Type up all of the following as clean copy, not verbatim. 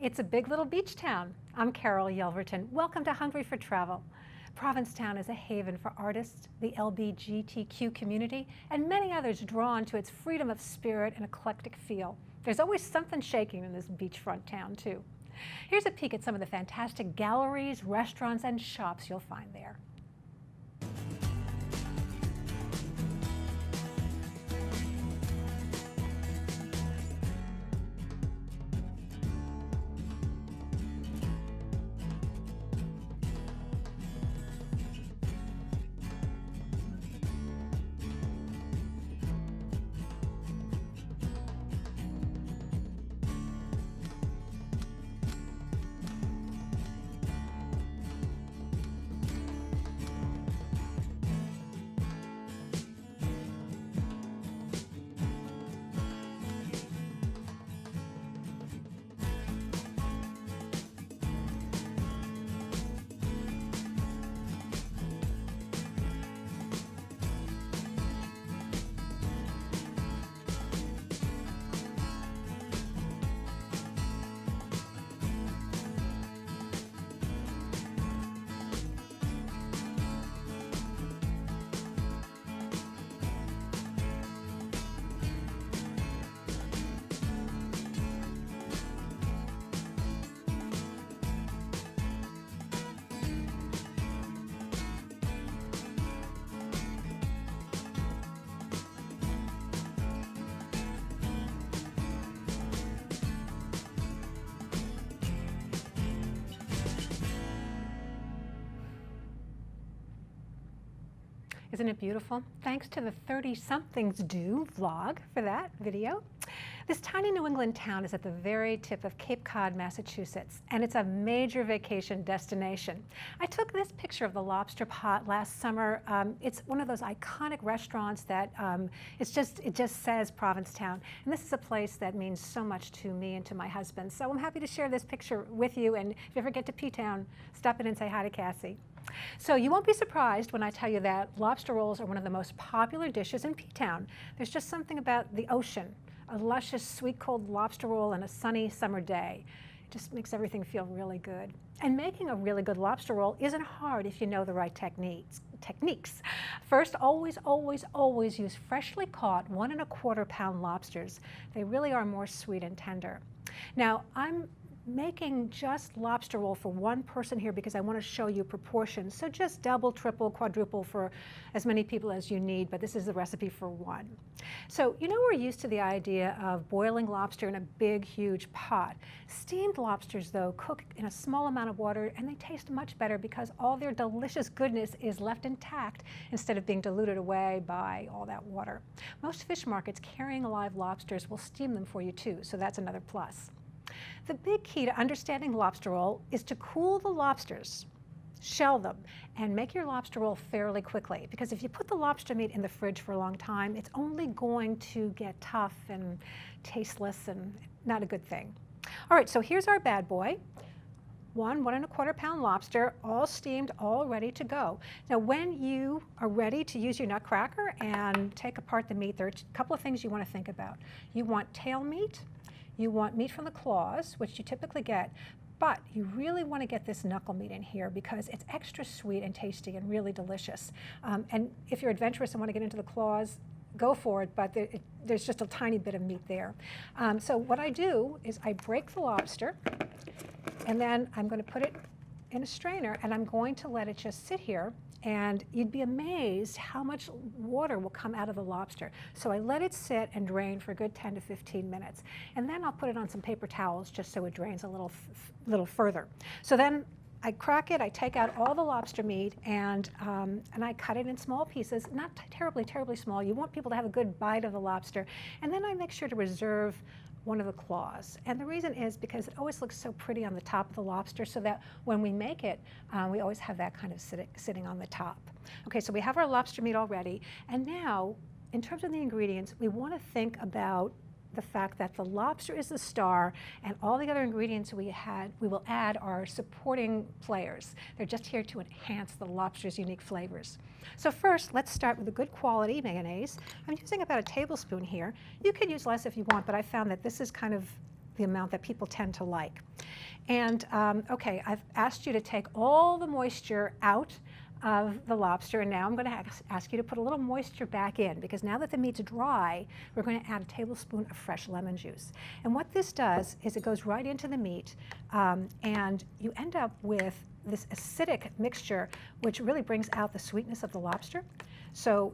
It's a big little beach town. I'm Carol Yelverton. Welcome to Hungry for Travel. Provincetown is a haven for artists, the LGBTQ community, and many others drawn to its freedom of spirit and eclectic feel. There's always something shaking in this beachfront town, too. Here's a peek at some of the fantastic galleries, restaurants, and shops you'll find there. Isn't it beautiful? Thanks to the 30-somethings do vlog for that video. This tiny New England town is at the very tip of Cape Cod, Massachusetts, and it's a major vacation destination. I took this picture of the Lobster Pot last summer. It's one of those iconic restaurants that it just says Provincetown, and this is a place that means so much to me and to my husband. So I'm happy to share this picture with you, and if you ever get to P-Town, stop in and say hi to Cassie. So you won't be surprised when I tell you that lobster rolls are one of the most popular dishes in P-Town. There's just something about the ocean, a luscious, sweet, cold lobster roll on a sunny summer day. It just makes everything feel really good. And making a really good lobster roll isn't hard if you know the right techniques. First, always use freshly caught 1 1/4 pound lobsters. They really are more sweet and tender. Now, I'm making just lobster roll for one person here because I want to show you proportions. So just double, triple, quadruple for as many people as you need, but this is the recipe for one. So you know we're used to the idea of boiling lobster in a big, huge pot. Steamed lobsters, though, cook in a small amount of water, and they taste much better because all their delicious goodness is left intact instead of being diluted away by all that water. Most fish markets carrying live lobsters will steam them for you too, so that's another plus. The big key to understanding lobster roll is to cool the lobsters, shell them, and make your lobster roll fairly quickly. Because if you put the lobster meat in the fridge for a long time, it's only going to get tough and tasteless and not a good thing. All right, so here's our bad boy. 1 1/4 pound lobster, all steamed, all ready to go. Now, when you are ready to use your nutcracker and take apart the meat, there are a couple of things you want to think about. You want tail meat. You want meat from the claws, which you typically get, but you really want to get this knuckle meat in here because it's extra sweet and tasty and really delicious. And if you're adventurous and want to get into the claws, go for it, but there's just a tiny bit of meat there. So what I do is I break the lobster, and then I'm going to put it in a strainer, and I'm going to let it just sit here. And you'd be amazed how much water will come out of the lobster. So I let it sit and drain for a good 10 to 15 minutes. And then I'll put it on some paper towels just so it drains a little further. So then I crack it, I take out all the lobster meat, and I cut it in small pieces, not terribly small. You want people to have a good bite of the lobster. And then I make sure to reserve one of the claws. And the reason is because it always looks so pretty on the top of the lobster, so that when we make it, we always have that kind of sitting on the top. Okay, so we have our lobster meat already. And now, in terms of the ingredients, we want to think about the fact that the lobster is the star, and all the other ingredients we will add are supporting players. They're just here to enhance the lobster's unique flavors. So first, let's start with a good quality mayonnaise. I'm using about a tablespoon here. You could use less if you want, but I found that this is kind of the amount that people tend to like. And okay, I've asked you to take all the moisture out of the lobster, and now I'm going to ask you to put a little moisture back in, because now that the meat's dry, we're going to add a tablespoon of fresh lemon juice. And what this does is it goes right into the meat, and you end up with this acidic mixture, which really brings out the sweetness of the lobster. So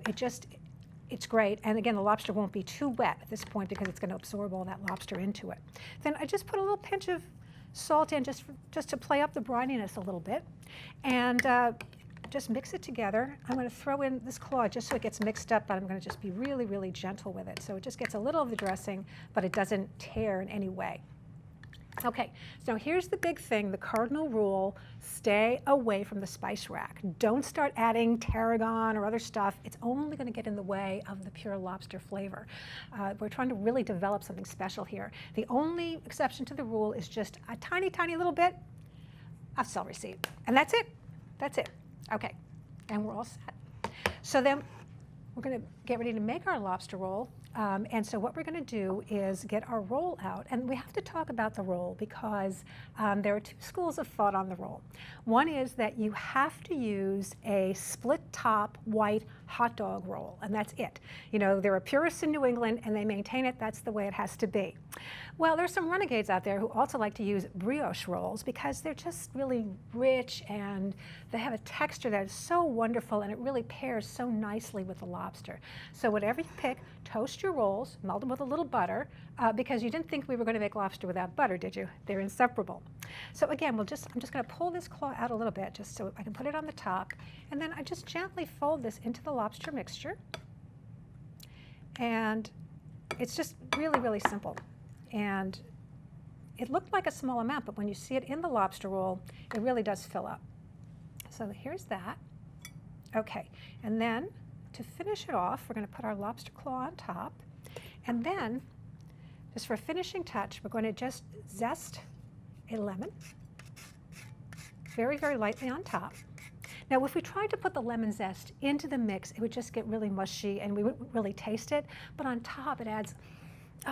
it's great. And again, the lobster won't be too wet at this point because it's going to absorb all that lobster into it. Then I just put a little pinch of salt in just to play up the brininess a little bit. And just mix it together. I'm going to throw in this claw just so it gets mixed up, but I'm going to just be really, really gentle with it. So it just gets a little of the dressing, but it doesn't tear in any way. Okay, so here's the big thing, the cardinal rule: stay away from the spice rack. Don't start adding tarragon or other stuff. It's only going to get in the way of the pure lobster flavor. We're trying to really develop something special here. The only exception to the rule is just a tiny, tiny little bit of celery seed. And that's it. That's it. Okay, and we're all set. So then we're going to get ready to make our lobster roll. And so what we're going to do is get our roll out, and we have to talk about the roll because there are two schools of thought on the roll. One is that you have to use a split top white hot dog roll, and that's it. You know, there are purists in New England and they maintain it, that's the way it has to be. Well, there's some renegades out there who also like to use brioche rolls because they're just really rich and they have a texture that is so wonderful, and it really pairs so nicely with the lobster. So whatever you pick, toast your rolls, melt them with a little butter, because you didn't think we were going to make lobster without butter, did you? They're inseparable. So again, I'm just going to pull this claw out a little bit just so I can put it on the top, and then I just gently fold this into the lobster mixture. And it's just really, really simple. And it looked like a small amount, but when you see it in the lobster roll, it really does fill up. So here's that. Okay, and then to finish it off, we're going to put our lobster claw on top. And then, just for a finishing touch, we're going to just zest a lemon very, very lightly on top. Now, if we tried to put the lemon zest into the mix, it would just get really mushy and we wouldn't really taste it. But on top, it adds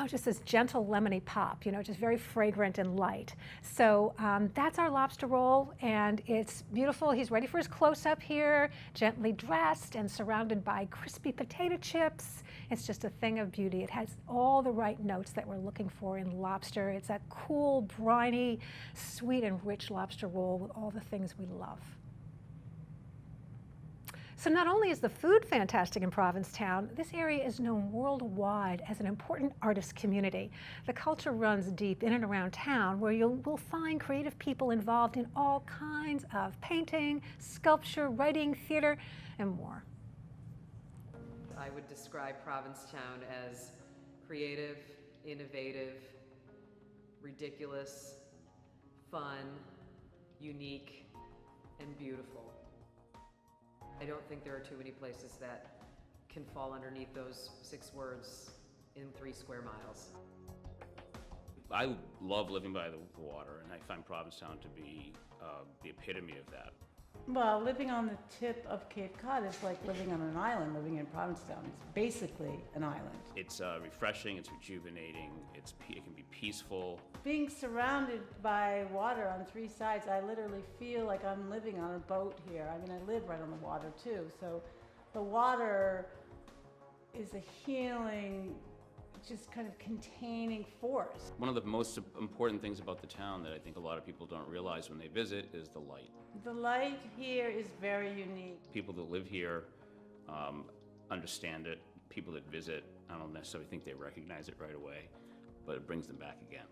just this gentle lemony pop, you know, just very fragrant and light. So that's our lobster roll, and it's beautiful. He's ready for his close-up here, gently dressed and surrounded by crispy potato chips. It's just a thing of beauty. It has all the right notes that we're looking for in lobster. It's that cool, briny, sweet and rich lobster roll with all the things we love. So not only is the food fantastic in Provincetown, this area is known worldwide as an important artist community. The culture runs deep in and around town, where we'll find creative people involved in all kinds of painting, sculpture, writing, theater, and more. I would describe Provincetown as creative, innovative, ridiculous, fun, unique, and beautiful. I don't think there are too many places that can fall underneath those 6 words in 3 square miles. I love living by the water, and I find Provincetown to be the epitome of that. Well, living on the tip of Cape Cod is like living on an island. Living in Provincetown is basically an island. It's refreshing, it's rejuvenating, it can be peaceful. Being surrounded by water on 3 sides, I literally feel like I'm living on a boat here. I mean, I live right on the water too, so the water is a healing, just kind of containing force. One of the most important things about the town that I think a lot of people don't realize when they visit is the light. The light here is very unique. People that live here understand it. People that visit, I don't necessarily think they recognize it right away, but it brings them back again.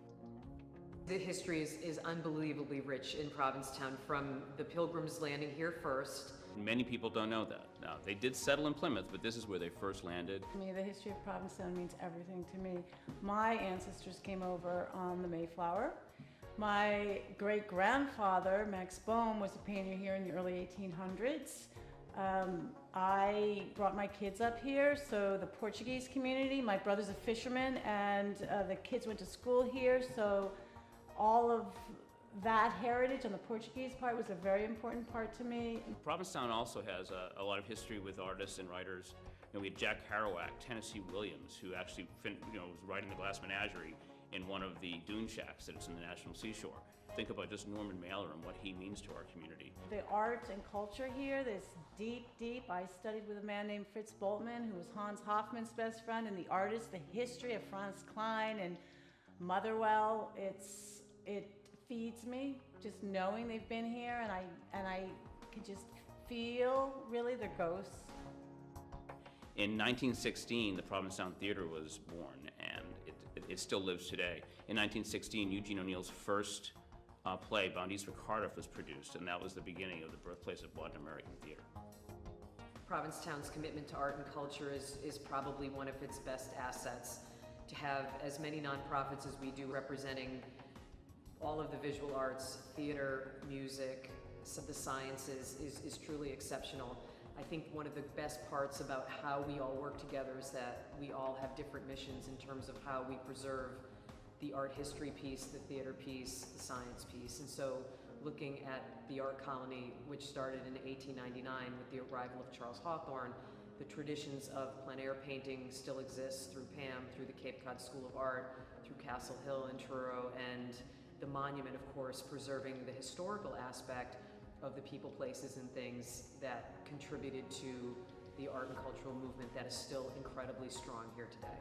The history is unbelievably rich in Provincetown, from the Pilgrims landing here first. Many people don't know that. Now, they did settle in Plymouth, but this is where they first landed. To me, the history of Provincetown means everything to me. My ancestors came over on the Mayflower. My great-grandfather, Max Bohm, was a painter here in the early 1800s. I brought my kids up here, so the Portuguese community, my brother's a fisherman, and the kids went to school here, so all of that heritage on the Portuguese part was a very important part to me. Provincetown also has a lot of history with artists and writers. You know, we had Jack Kerouac, Tennessee Williams, who actually was writing The Glass Menagerie in one of the dune shacks that's in the National Seashore. Think about just Norman Mailer and what he means to our community. The art and culture here is deep, deep. I studied with a man named Fritz Boltmann, who was Hans Hofmann's best friend, and the artist, the history of Franz Klein and Motherwell. It feeds me just knowing they've been here, and I can just feel really their ghosts. In 1916, the Provincetown Theater was born, and it still lives today. In 1916, Eugene O'Neill's first play, Bound East for Cardiff, was produced, and that was the beginning of the birthplace of modern American theater. Provincetown's commitment to art and culture is probably one of its best assets. To have as many nonprofits as we do representing all of the visual arts, theater, music, the sciences is truly exceptional. I think one of the best parts about how we all work together is that we all have different missions in terms of how we preserve the art history piece, the theater piece, the science piece. And so looking at the art colony, which started in 1899 with the arrival of Charles Hawthorne, the traditions of plein air painting still exists through PAM, through the Cape Cod School of Art, through Castle Hill and Truro, and the monument, of course, preserving the historical aspect of the people, places, and things that contributed to the art and cultural movement that is still incredibly strong here today.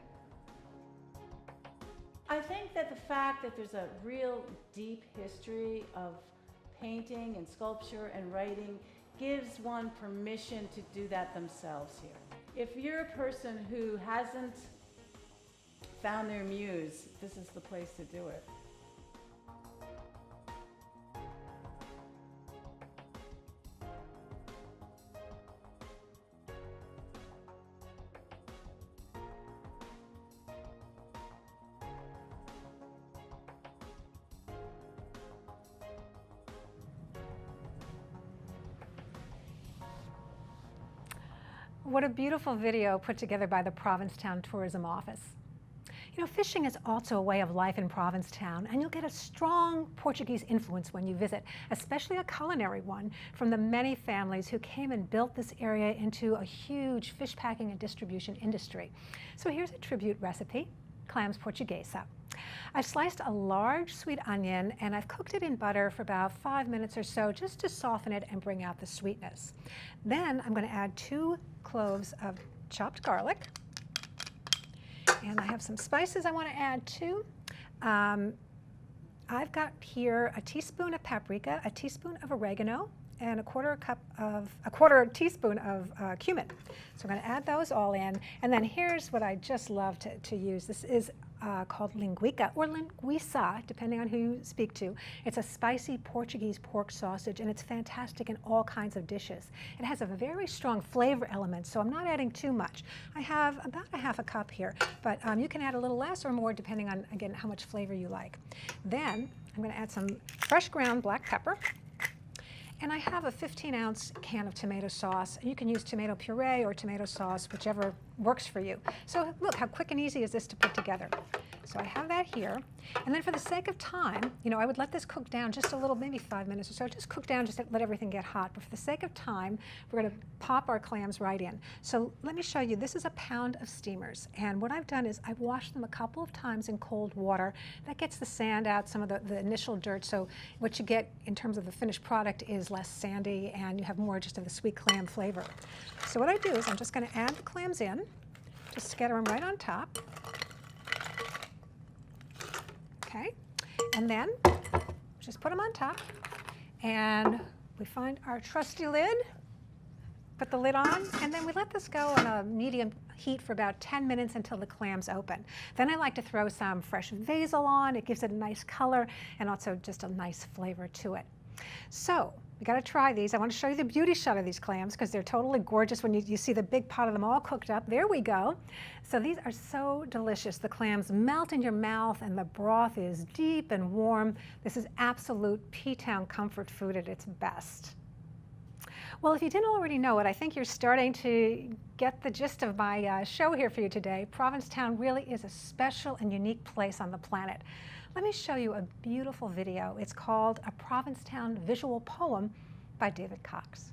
I think that the fact that there's a real deep history of painting and sculpture and writing gives one permission to do that themselves here. If you're a person who hasn't found their muse, this is the place to do it. What a beautiful video put together by the Provincetown Tourism Office. You know, fishing is also a way of life in Provincetown, and you'll get a strong Portuguese influence when you visit, especially a culinary one from the many families who came and built this area into a huge fish packing and distribution industry. So here's a tribute recipe, Clams Portuguesa. I've sliced a large sweet onion and I've cooked it in butter for about 5 minutes or so just to soften it and bring out the sweetness. Then I'm going to add 2 cloves of chopped garlic. And I have some spices I want to add too. I've got here a teaspoon of paprika, a teaspoon of oregano, and a quarter teaspoon of cumin. So I'm going to add those all in. And then here's what I just love to use. This is called linguiça or linguiça, depending on who you speak to. It's a spicy Portuguese pork sausage, and it's fantastic in all kinds of dishes. It has a very strong flavor element, so I'm not adding too much. I have about a half a cup here, but you can add a little less or more depending on, again, how much flavor you like. Then I'm going to add some fresh ground black pepper. And I have a 15-ounce can of tomato sauce. You can use tomato puree or tomato sauce, whichever works for you. So look, how quick and easy is this to put together? So I have that here. And then for the sake of time, you know, I would let this cook down just a little, maybe 5 minutes or so. Just cook down, just to let everything get hot. But for the sake of time, we're going to pop our clams right in. So let me show you. This is a pound of steamers. And what I've done is I've washed them a couple of times in cold water. That gets the sand out, some of the initial dirt. So what you get in terms of the finished product is less sandy, and you have more just of the sweet clam flavor. So what I do is I'm just going to add the clams in, just scatter them right on top. Okay, and then just put them on top, and we find our trusty lid, put the lid on, and then we let this go on a medium heat for about 10 minutes until the clams open. Then I like to throw some fresh basil on. It gives it a nice color and also just a nice flavor to it. So we got to try these. I want to show you the beauty shot of these clams because they're totally gorgeous when you see the big pot of them all cooked up. There we go. So these are so delicious. The clams melt in your mouth and the broth is deep and warm. This is absolute P-Town comfort food at its best. Well, if you didn't already know it, I think you're starting to get the gist of my show here for you today. Provincetown really is a special and unique place on the planet. Let me show you a beautiful video. It's called A Provincetown Visual Poem by David Cox.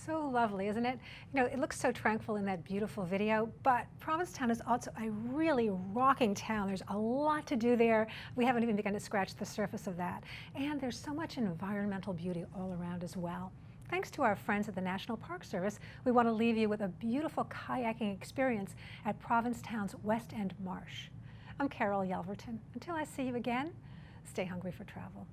So lovely, isn't it? You know, it looks so tranquil in that beautiful video, but Provincetown is also a really rocking town. There's a lot to do there. We haven't even begun to scratch the surface of that. And there's so much environmental beauty all around as well. Thanks to our friends at the National Park Service, we want to leave you with a beautiful kayaking experience at Provincetown's West End Marsh. I'm Carol Yelverton. Until I see you again, stay hungry for travel.